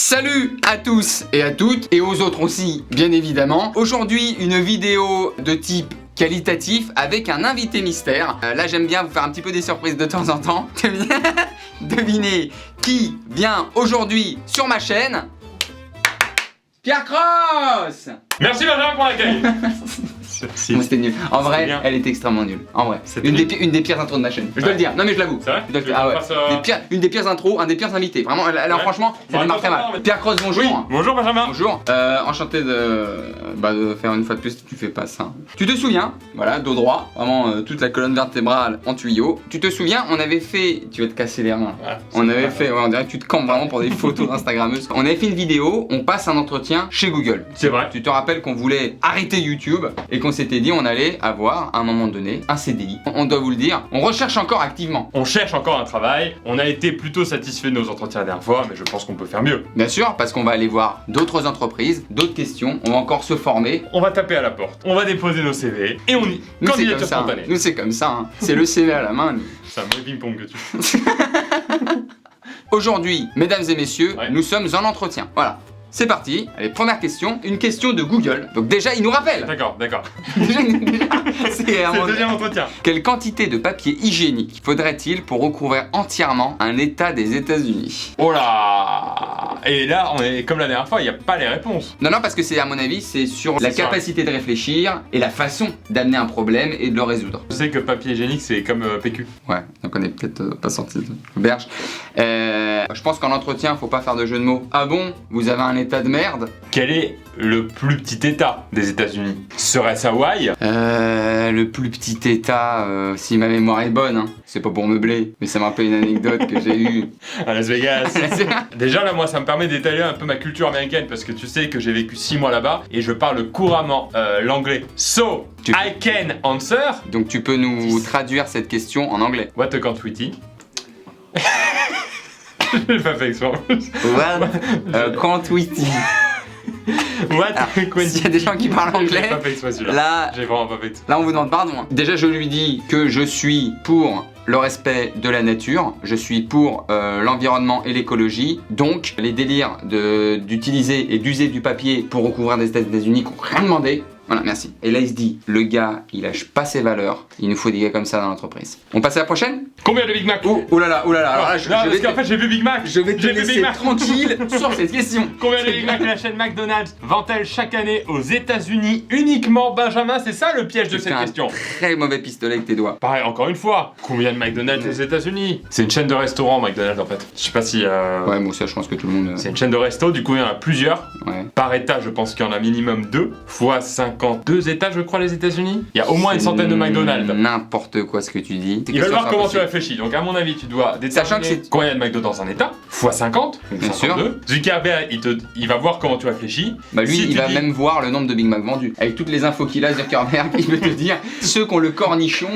Salut à tous et à toutes, et aux autres aussi, bien évidemment. Aujourd'hui, une vidéo de type qualitatif avec un invité mystère. Là, j'aime bien vous faire un petit peu des surprises de temps en temps. Devinez qui vient aujourd'hui sur ma chaîne. Pierre Cross. Merci Benjamin pour l'accueil. Bon, c'était nul. En vrai, elle était extrêmement nulle. En vrai, une des pires intros de ma chaîne. Je dois le dire. Non mais je l'avoue. C'est vrai? Ah ouais. Une des pires intros, un des pires invités. Vraiment, alors franchement, ça démarre très mal. Pierre Cross, bonjour. Oui. Bonjour Benjamin. Bonjour. Enchanté de faire une fois de plus. Tu fais pas ça. Tu te souviens? Voilà, dos droit, vraiment toute la colonne vertébrale en tuyau. Tu te souviens? On avait fait. Tu vas te casser les reins. Ouais, on avait fait. Ouais, on dirait que tu te campes vraiment pour des photos d'Instagrammeuses. On avait fait une vidéo. On passe un entretien chez Google. C'est vrai. Tu te rappelles qu'on voulait arrêter YouTube et qu'on s'était dit on allait avoir à un moment donné un CDI. On doit vous le dire, on recherche encore activement. On cherche encore un travail. On a été plutôt satisfait de nos entretiens la dernière fois, mais je pense qu'on peut faire mieux. Bien sûr, parce qu'on va aller voir d'autres entreprises, d'autres questions, on va encore se former. On va taper à la porte, on va déposer nos CV et on y. Nous, Candidature spontanée. Nous c'est comme ça, hein. C'est le CV à la main. Nous. C'est un vrai ping-pong que tu fais. Aujourd'hui, mesdames et messieurs, Ouais. nous sommes en entretien. Voilà. C'est parti. Allez, première question. Une question de Google. Donc déjà, il nous rappelle. D'accord. déjà, c'est C'est le deuxième entretien. Quelle quantité de papier hygiénique faudrait-il pour recouvrir entièrement un État des États-Unis? Oh là. Et là, on est comme la dernière fois, il n'y a pas les réponses. Non, parce que c'est à mon avis, c'est sur la capacité de réfléchir et la façon d'amener un problème et de le résoudre. Je sais que papier hygiénique, c'est comme PQ. Ouais, donc on est peut-être pas sorti de berge. Je pense qu'en entretien, faut pas faire de jeu de mots. Ah bon? Vous avez un état de merde? Quel est le plus petit État des États-Unis? Serait-ce Hawaï? Le plus petit état, si ma mémoire est bonne, hein. C'est pas pour meubler, mais ça me rappelle une anecdote que j'ai eue. À Las Vegas. Déjà là, moi, ça me permet d'étaler un peu ma culture américaine parce que tu sais que j'ai vécu 6 mois là-bas et je parle couramment l'anglais. So, I can answer. Donc tu peux nous traduire cette question en anglais. What a quantity? J'ai pas fait exprès. What quantity. What quantity? S'il y a des gens qui parlent J'ai anglais, pas fait exprès celui-là. là, J'ai vraiment pas fait exprès. là on vous demande pardon. Déjà je lui dis que je suis pour le respect de la nature, je suis pour l'environnement et l'écologie, donc les délires d'utiliser et d'user du papier pour recouvrir des États-Unis qui n'ont rien demandé. Voilà, merci. Et là il se dit, le gars il lâche pas ses valeurs, il nous faut des gars comme ça dans l'entreprise. On passe à la prochaine? Combien de Big Mac? Oh là là, alors là, parce qu'en fait j'ai vu Big Mac. je vais te J'ai vu laisser Big Mac. tranquille sur cette question. Combien de Big Mac la chaîne McDonald's vend-elle chaque année aux États-Unis uniquement, Benjamin? C'est ça le piège de cette question. Très mauvais pistolet avec tes doigts. Pareil, encore une fois, combien de McDonald's aux États-Unis? C'est une chaîne de restaurants McDonald's en fait. Je sais pas si. Ouais, moi ça je pense que tout le monde. C'est une chaîne de resto, du coup il y en a plusieurs. Ouais. Par état, je pense qu'il y en a minimum 2 fois 52 états, je crois, les États-Unis. Il y a au moins une centaine de McDonald's. N'importe quoi ce que tu dis. Il va voir comment tu réfléchis. Donc, à mon avis, tu dois Sachant que déterminer c'est- combien il y a de McDo dans un état, fois 50, donc Bien 52. Zuckerberg, il va voir comment tu réfléchis. Bah lui, Si il tu va dis- même voir le nombre de Big Mac vendus. Avec toutes les infos qu'il a, Zuckerberg, il peut te dire ceux qui ont le cornichon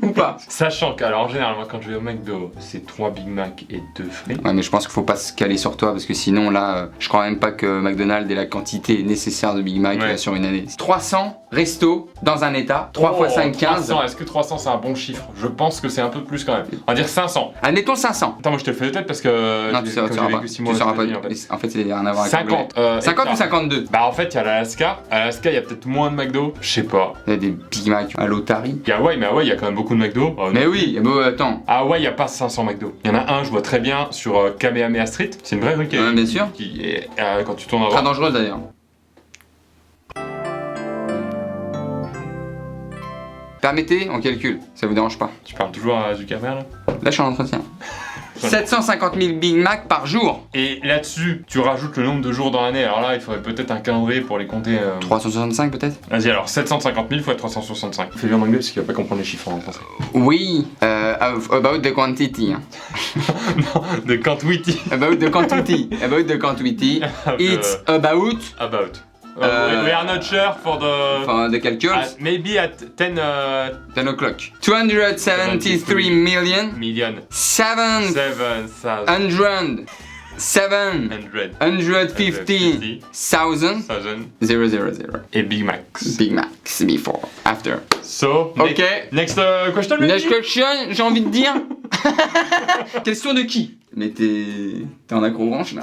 ou pas. Sachant qu'alors en général, moi quand je vais au McDo, c'est 3 Big Mac et 2 frites. Ouais, mais je pense qu'il faut pas se caler sur toi parce que sinon là, je crois même pas que McDonald's ait la quantité nécessaire de Big Mac Ouais. sur une année. 300 restos dans un état, 3 fois 5, 15. 300, est-ce que 300 c'est un bon chiffre? Je pense que c'est un peu plus quand même. On va dire 500. Admettons 500. Attends, moi je te le fais de tête parce que. Non, tu comme sauras j'ai pas. vécu 6 Tu mois aux sauras pas. États-Unis, en fait. En fait, c'est rien à voir avec 50. 50 ou hectares. 52? Bah en fait, il y a l'Alaska. Alaska, il y a peut-être moins de McDo. Je sais pas. Il y a des Big Mac à l'Otari. Il y a Hawaï, mais Hawaï, il y a quand même beaucoup de McDo. Mais oui, bon, attends. À Hawaï, il n'y a pas 500 McDo. Il y en a un, je vois très bien, sur Kamehameha Street. C'est une vraie rue qui est. Ouais, bien sûr. Qui est quand tu tournes en Très droite. dangereuse d'ailleurs. Permettez, on calcule, ça vous dérange pas. Tu parles toujours à Zuckerberg là? Là, je suis en entretien. 750 000 Big Mac par jour. Et là-dessus, tu rajoutes le nombre de jours dans l'année. Alors là, il faudrait peut-être un calendrier pour les compter. 365 peut-être? Vas-y, alors 750 000 fois 365. Fais bien en anglais parce qu'il va pas comprendre les chiffres en français. Oui, about the quantity. Hein. Non, de quantity. About the quantity. About the quantity. It's about. About. We are not sure for the. Enfin, the calculs. Maybe at 10 10 o'clock. 273 million. million. 700. 7,000. 750,000 000 Et Big Macs. Big Macs before, after. So, Ok. next question. Next question, j'ai envie de dire. Question de qui? Mais t'es en accrobranche là.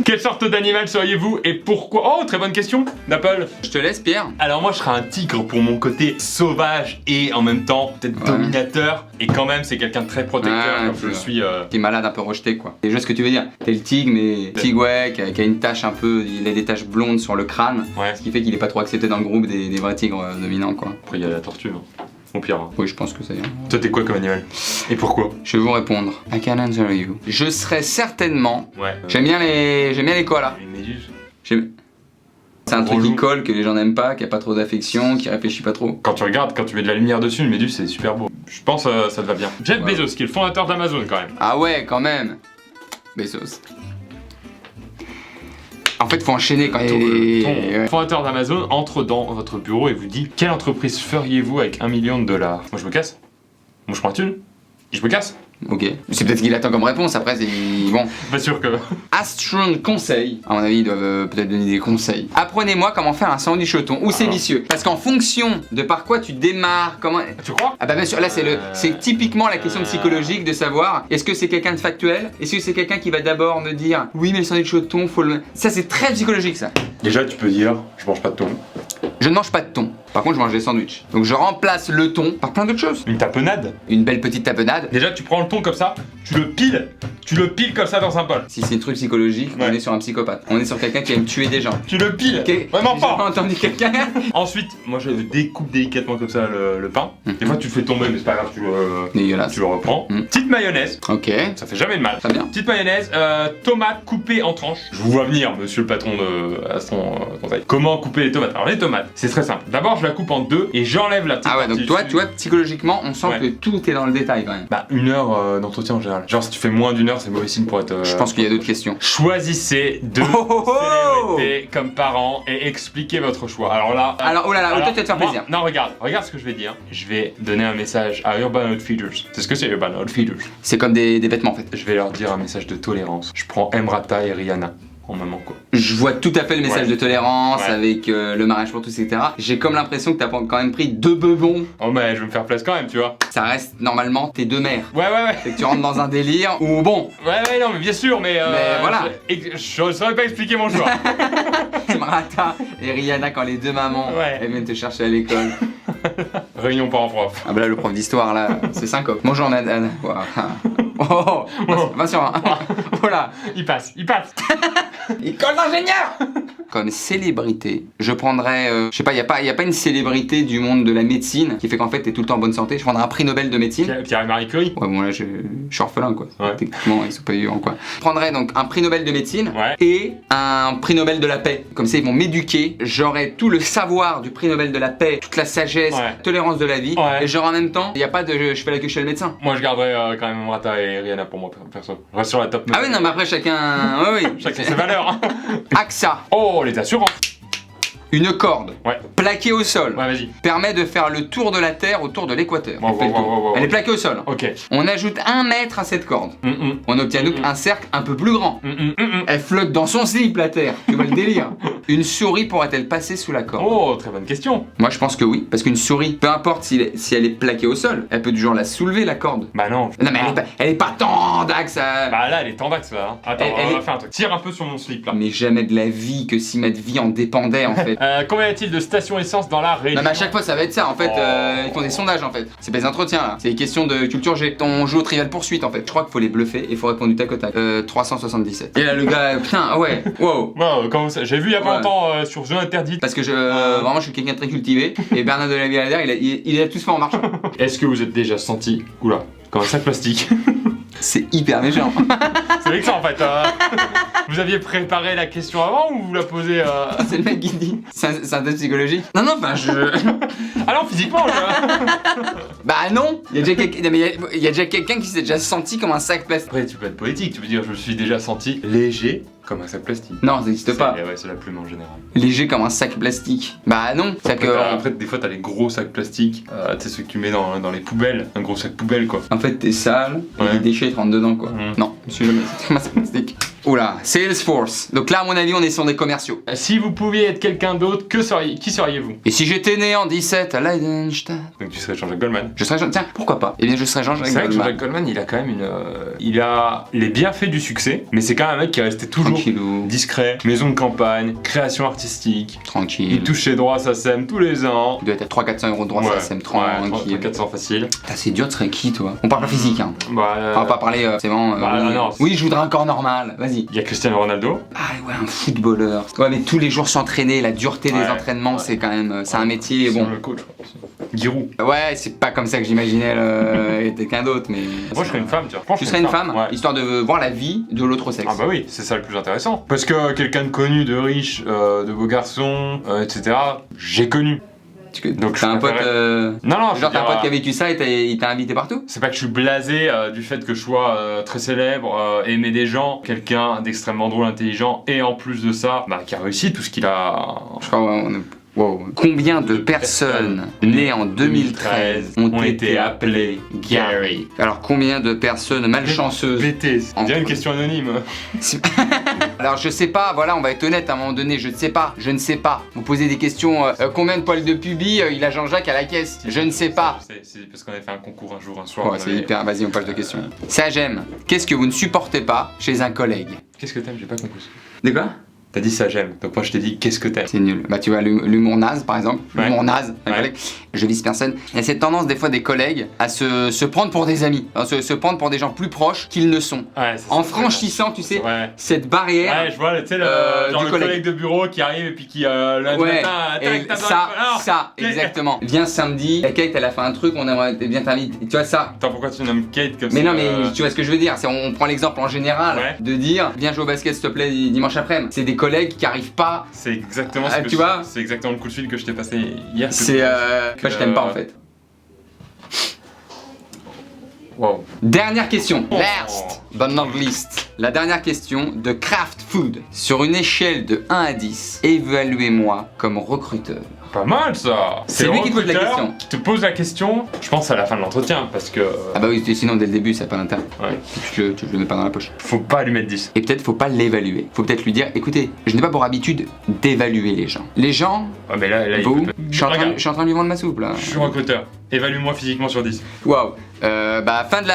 Quelle sorte d'animal seriez-vous et pourquoi? Oh, très bonne question, Naples. Je te laisse, Pierre. Alors moi, je serais un tigre pour mon côté sauvage et en même temps peut-être dominateur. Et quand même, c'est quelqu'un de très protecteur comme je le suis. T'es malade, un peu rejeté quoi. C'est juste ce que tu veux dire. T'es le tigre, mais tigre ouais, qui a une tache un peu, il a des taches blondes sur le crâne. Ouais. Ce qui fait qu'il est pas trop accepté dans le groupe des vrais tigres dominants quoi. Après, il y a la tortue. Hein. Au pire. Hein. Oui, je pense que ça y est. Toi, t'es quoi comme animal? Et pourquoi? Je vais vous répondre. I can answer you. Je serais certainement. Ouais. J'aime bien les koalas. Une méduse. C'est un truc qui colle, que les gens n'aiment pas, qui a pas trop d'affection, qui réfléchit pas trop. Quand tu regardes, quand tu mets de la lumière dessus, une méduse, c'est super beau. Je pense que ça te va bien. Jeff Bezos, qui est le fondateur d'Amazon quand même. Ah ouais, quand même. Bezos. En fait, faut enchaîner quand il est. Ton fondateur d'Amazon entre dans votre bureau et vous dit: quelle entreprise feriez-vous avec $1 million? Moi, je me casse. Moi, je prends une. Je me casse. Ok. C'est peut-être ce qu'il attend comme réponse, après c'est. Bon. Pas sûr que. Astron conseil. À mon avis, ils doivent peut-être donner des conseils. Apprenez-moi comment faire un sandwich au thon. Ou c'est vicieux. Parce qu'en fonction de par quoi tu démarres, comment. Tu crois? Ah bah bien sûr, là c'est typiquement la question psychologique de savoir est-ce que c'est quelqu'un de factuel? Est-ce que c'est quelqu'un qui va d'abord me dire oui mais le sandwich au thon, faut le. Ça c'est très psychologique ça. Déjà, tu peux dire: je mange pas de thon. Je ne mange pas de thon. Par contre, je mange des sandwichs. Donc je remplace le thon par plein d'autres choses. Une tapenade. Une belle petite tapenade. Déjà, tu prends le thon comme ça, tu le piles comme ça dans un bol. Si c'est un truc psychologique, on est sur un psychopathe. On est sur quelqu'un qui aime tuer des gens. Tu le piles. Vraiment J'ai pas. pas entendu quelqu'un. Ensuite, moi je découpe délicatement comme ça le pain. Des fois, tu le fais tomber, mais c'est pas grave, Dégueulasse. tu le reprends. Petite mayonnaise. Ok. Ça fait jamais de mal. Très bien. Petite mayonnaise, tomates coupées en tranches. Je vous vois venir, monsieur le patron de Astron Conseil. Comment couper les tomates? Alors les tomates, c'est très simple. D'abord, je la coupe en deux et j'enlève la petite Ah ouais, partie donc toi, dessus. tu vois, psychologiquement, on sent que tout est dans le détail quand même. Bah, 1 heure d'entretien en général. Genre, si tu fais moins d'1 heure, c'est mauvais signe pour être. Je pense qu'il y a d'autres questions. Choisissez deux célébrités comme parents et expliquez votre choix. Alors là. Alors, oh là là, toi, tu vas te faire plaisir. Non, regarde ce que je vais dire. Je vais donner un message à Urban Outfitters. C'est ce que c'est, Urban Outfitters. C'est comme des vêtements en fait. Je vais leur dire un message de tolérance. Je prends Emrata et Rihanna. En maman quoi. Je vois tout à fait le message de tolérance Ouais. avec le mariage pour tous, etc. J'ai comme l'impression que t'as quand même pris 2 bebons. Oh, mais je vais me faire place quand même, tu vois. Ça reste normalement tes 2 mères. Ouais. C'est que tu rentres dans un délire où bon, Ouais, non, mais bien sûr, mais. voilà. Je saurais pas expliquer mon choix. Marata et Rihanna quand les 2 mamans elles viennent te chercher à l'école. Réunion parents-prof. Ah bah là le prof d'histoire là, c'est syncope. Bonjour Nadal. Oh, va sur un. Voilà. Il passe. École d'ingénieur. Comme célébrité, je prendrais, je sais pas, y a pas une célébrité du monde de la médecine qui fait qu'en fait t'es tout le temps en bonne santé. Je prendrais un prix Nobel de médecine. Pierre et Marie Curie. Ouais bon là je suis orphelin quoi. Ouais. Techniquement ils sont pas vivants quoi. Je prendrais donc un prix Nobel de médecine et un prix Nobel de la paix. Comme ça ils vont m'éduquer. J'aurai tout le savoir du prix Nobel de la paix, toute la sagesse, tolérance de la vie. Et genre en même temps, y a pas de je fais la queue chez le médecin. Moi je garderais quand même Emrata et Rihanna pour moi perso. Je reste sur la top 9. Ah oui non mais après chacun. Oui. Chacun ses valeurs. AXA. Oh les assurances. Une corde plaquée au sol vas-y. permet de faire le tour de la Terre autour de l'équateur. Elle est plaquée au sol. Ok. On ajoute 1 mètre à cette corde. On obtient donc un cercle un peu plus grand. Elle flotte dans son slip la Terre. Tu vois le délire. Une souris pourrait-elle passer sous la corde? Oh, très bonne question. Moi je pense que oui, parce qu'une souris, peu importe si elle est plaquée au sol, elle peut toujours la soulever la corde. Bah non. Non mais elle est pas tendax ça. Bah là elle est tendax là. Attends, on va faire un truc. Tire un peu sur mon slip là. Mais jamais de la vie que si ma vie en dépendait en fait. Combien y a-t-il de stations essence dans la région? Non mais à chaque fois ça va être ça en fait, ils font des sondages en fait. C'est pas des entretiens là, c'est des questions de culture G. On joue au trivial poursuite en fait. Je crois qu'il faut les bluffer et il faut répondre du tac au tac. 377. Et là le gars, putain, ah ouais, wow. Comment ça? J'ai vu il y a pas longtemps sur Jeux Interdits. Parce que vraiment je suis quelqu'un de très cultivé et Bernard de la Villardière il a tout fait en marche. Est-ce que vous êtes déjà senti, oula, comme un sac plastique? C'est hyper méchant. C'est avec ça en fait. Vous aviez préparé la question avant ou vous la posez C'est le mec qui dit. C'est un test psychologique. Non, enfin je. Ah non, physiquement Bah non. Il y a déjà quelqu'un qui s'est déjà senti comme un sac plastique. Après tu peux être poétique, tu peux dire je me suis déjà senti léger Comme un sac plastique. Non, ça n'existe pas. Ouais, c'est la plume en général. Léger comme un sac plastique. Bah non, ça que. Après, des fois, t'as les gros sacs plastiques. Tu sais, ceux que tu mets dans les poubelles. Un gros sac poubelle, quoi. En fait, t'es sale et Ouais. les déchets ils te rentrent dedans, quoi. Mhm. Non, monsieur, jamais. C'est comme un sac plastique. Oula, Salesforce. Donc là, à mon avis, on est sur des commerciaux. Si vous pouviez être quelqu'un d'autre, qui seriez-vous? Et si j'étais né en 17 à Leidenstadt, Donc tu serais Jean-Jacques Goldman. je serais. Tiens, pourquoi pas? Eh bien, je serais Jean-Jacques C'est vrai que Goldman. Jean-Jacques Goldman, il a quand même il a les bienfaits du succès, mais c'est quand même un mec qui est resté toujours Tranquillou, discret, maison de campagne, création artistique. tranquille. Il touche ses droits à SACEM tous les ans. Il doit être à 300-400 euros de droit, ça sème tranquille. 400 facile. Putain, c'est dur, tu serais qui, toi? On parle pas physique, hein. Bah, On va pas parler, c'est vraiment. bah, oui. non, Oui, je voudrais un corps normal, vas-y. il y a Cristiano Ronaldo. Ah ouais, un footballeur. Ouais, mais tous les jours s'entraîner, la dureté des Ouais, entraînements, ouais. c'est quand même. C'est un métier, C'est bon. le coach, je pense. Giroud. Ouais, c'est pas comme ça que j'imaginais quelqu'un d'autre, mais. Moi, je serais une femme, tu vois. Tu serais une femme, Ouais. histoire de voir la vie de l'autre sexe. Ah bah oui, c'est ça le plus intéressant. Parce que quelqu'un de connu, de riche, de beau garçon, etc., j'ai connu. Donc, t'as je un pote. préférais- Non, non, je Genre, veux t'as un dire, pote qui a vécu ça et il t'a invité partout? c'est pas que je suis blasé du fait que je sois très célèbre, aimer des gens, quelqu'un d'extrêmement drôle, intelligent, et en plus de ça, bah, qui a réussi tout ce qu'il a. Je crois, ouais, on est. Wow. Combien de personnes nées en 2013 ont été appelées Gary? Alors, combien de personnes malchanceuses? BT, on dirait une question anonyme. Alors je sais pas, voilà, on va être honnête à un moment donné, je ne sais pas, je ne sais pas. Vous posez des questions, combien de poils de pubis il a Jean-Jacques à la caisse? Je ne sais pas. C'est parce qu'on avait fait un concours un jour, un soir. Ouais, on c'est avait- hyper, vas-y on passe de questions. Ça j'aime. Qu'est-ce que vous ne supportez pas chez un collègue? Qu'est-ce que t'aimes? J'ai pas compris. De quoi? T'as dit ça j'aime, donc moi je t'ai dit qu'est-ce que t'aimes? C'est nul. Bah tu vois, l'humour naze par exemple. Ouais. L'humour naze, un Ouais. collègue. Je vise personne. Il y a cette tendance des fois des collègues à se prendre pour des amis. Hein, se prendre pour des gens plus proches qu'ils ne sont. Ouais, c'est En ça, franchissant, tu sais, Ouais. cette barrière. Ouais, je vois, tu sais, genre du le collègue. collègue de bureau qui arrive et puis qui, lundi Ouais, matin, et tape ça, Alors, ça, exactement. Viens samedi, la Kate elle a fait un truc, on aimerait bien t'inviter. Tu vois ça? Attends, pourquoi tu nommes Kate comme ça? Mais non, mais tu vois ce que je veux dire, c'est on prend l'exemple en général Ouais. de dire viens jouer au basket s'il te plaît dimanche après-midi. C'est des collègues qui arrivent pas. C'est exactement Ah, ce que tu vois c'est exactement le coup de fil que je t'ai passé hier. C'est moi je t'aime pas en fait. Wow. Dernière question. Oh. Last but not least. La dernière question de Craft Food. Sur une échelle de 1 à 10, évaluez-moi comme recruteur. Pas mal ça. C'est le lui qui te pose la recruteur question. qui te pose la question, je pense à la fin de l'entretien parce que Ah bah oui, sinon dès le début ça n'a pas d'intérêt. ouais, Tu le mets pas dans la poche. faut pas lui mettre 10. Et peut-être faut pas l'évaluer. Faut peut-être lui dire écoutez, je n'ai pas pour habitude d'évaluer les gens. Les gens, Ouais, mais là il vous, peut- je suis Regarde, en train de lui vendre ma soupe là. je suis recruteur. Évalue-moi physiquement sur 10. Waouh. Bah fin de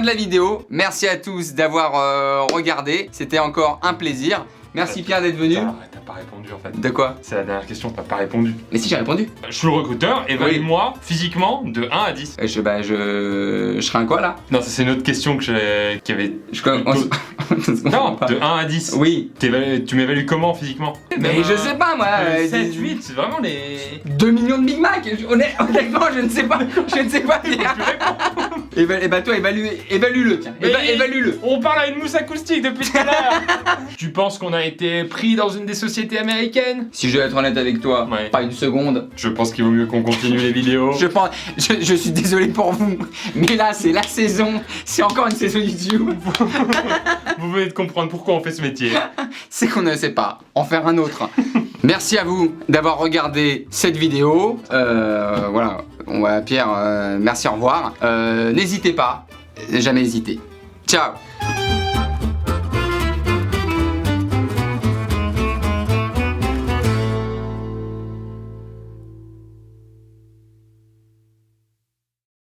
la vidéo. Merci à tous d'avoir regardé. C'était encore un plaisir. Merci Pierre d'être venu. T'as pas répondu en fait. De quoi? C'est la dernière question, t'as pas répondu. Mais si j'ai répondu. Je suis le recruteur, évalue-moi physiquement de 1 à 10. Je serai un quoi là? Non, ça c'est une autre question que qui avait. Non, de 1 à 10. Oui. Tu m'évalues comment physiquement? Mais je sais pas moi. 7, 8, c'est vraiment les. 2 millions de Big Mac. Honnêtement, je ne sais pas. Je ne sais pas. Pierre. Et bah toi, évalue-le. Tiens. Mais- Évalue-le. On parle à une mousse acoustique depuis tout à l'heure. Tu penses qu'on a été pris dans une des sociétés américaines? Si je dois être honnête avec toi, Ouais. pas une seconde. Je pense qu'il vaut mieux qu'on continue les vidéos. Je suis désolé pour vous, mais là c'est la saison, c'est encore une saison YouTube. Vous venez de comprendre pourquoi on fait ce métier. C'est qu'on ne sait pas en faire un autre. Merci à vous d'avoir regardé cette vidéo. Voilà, Pierre, merci, au revoir. N'hésitez pas, jamais hésiter. Ciao.